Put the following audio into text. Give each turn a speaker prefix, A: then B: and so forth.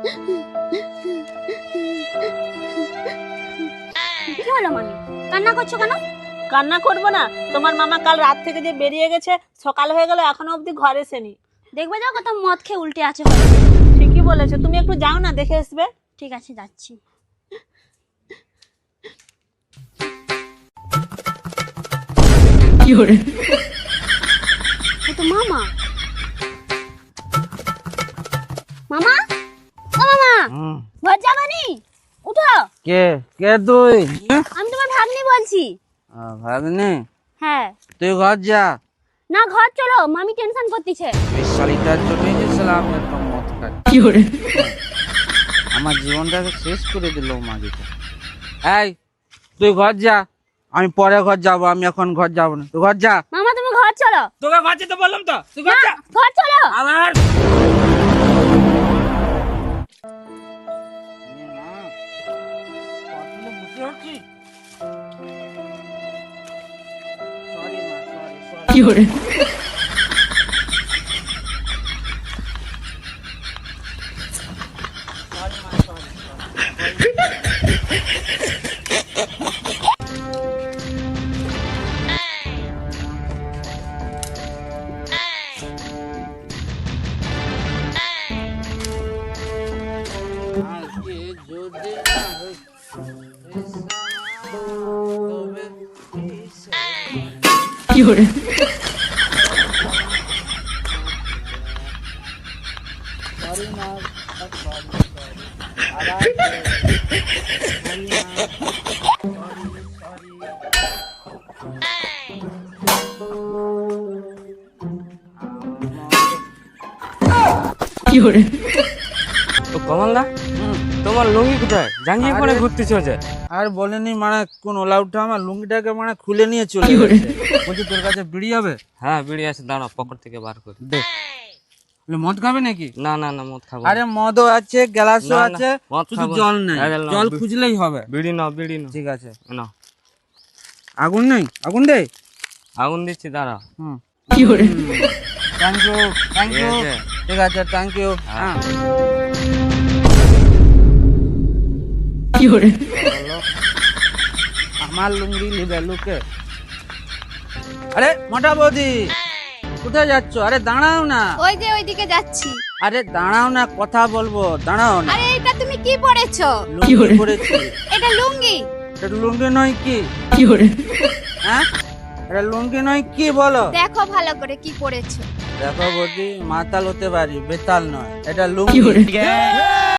A: কি হলো মামি, কান্না করছো কেন?
B: কান্না করবো না? তোমার মামা কাল রাত থেকে যে বেরিয়ে গেছে, সকাল হয়ে গেল এখনো অবধি ঘরে এসেনি।
A: দেখবে যাও কত মদ খেয়ে উল্টে আছে।
B: ঠিকই বলেছো, তুমি একটু যাও না, দেখে আসবে।
A: ঠিক আছে, যাচ্ছি। ও তো মামা। মামা, ও মামা, ঘর যাবানি? উঠো।
C: কে কে তুই?
A: আমি তোমার ভাগ্নি বলছি।
C: ভাগ্নে?
A: হ্যাঁ।
C: তুই ঘর যা।
A: না, ঘর চলো, মামি টেনশন করতেছে।
C: এই শালিটার জন্যই যে সালাম এত মদ খাই। আমার জীবনটাকে শেষ করে দিল মাগিটা। এই তুই ঘর যা, আমি পরে ঘর যাবো, আমি এখন ঘর যাবো না। তুই ঘর যা।
A: মামা তুমি ঘর চলো।
C: তোকে ঘর যেতে বললাম তো, তুই ঘর যা।
A: ঘর চলো।
C: আবার
D: কমলদা, তোমার লুঙ্গি কোথায়? জাঙ্গিয়ে পরে ঘুরতেছ যে?
C: আর বলেনি মানে কোন ওলা উঠা আমার লুঙ্গিটাকে মানে খুলে নিয়ে চলে গেছে। বলছি তোর কাছে বিড়ি হবে?
D: হ্যাঁ, বিড়ি আছে, দাঁড়া পকেট থেকে বার করে
C: দে। মদ খাবে নাকি?
D: না না না, মদ খাবো।
C: আরে মদও আছে, গ্লাসও
D: না, না,
C: আছে,
D: মদ
C: শুধু
D: খাবো না।
C: জল নেই।
D: আরে না,
C: জল খুঁজলেই হবে।
D: বিড়ি নাও, বিড়ি নাও।
C: ঠিক আছে,
D: নাও,
C: আগুন নেই? আগুন দে।
D: আগুন দিচ্ছি, দাঁড়া।
C: হুম, থ্যাংক ইউ, থ্যাংক ইউ।
D: ঠিক আছে।
C: ঠিক আছে, থ্যাংক ইউ। হ্যাঁ, আমার লুঙ্গি লিবে লুকে। আরে মোটা বৌদি, কোথায় যাচ্ছ? আরে দাঁড়াও না।
A: ওই যে ওইদিকে যাচ্ছি।
C: আরে দাঁড়াও না, কথা বলবো, দাঁড়াও না।
A: আরে এটা তুমি কি পরেছো?
C: লুঙ্গি পরেছি।
A: এটা লুঙ্গি।
C: এটা লুঙ্গি নয় কি? হ্যাঁ, এটা লুঙ্গি নয় কি বলো?
A: দেখো ভালো করে কি পরেছো।
C: দেখো বৌদি, মাতাল হতে পারি, বেতাল নয়। এটা লুঙ্গি।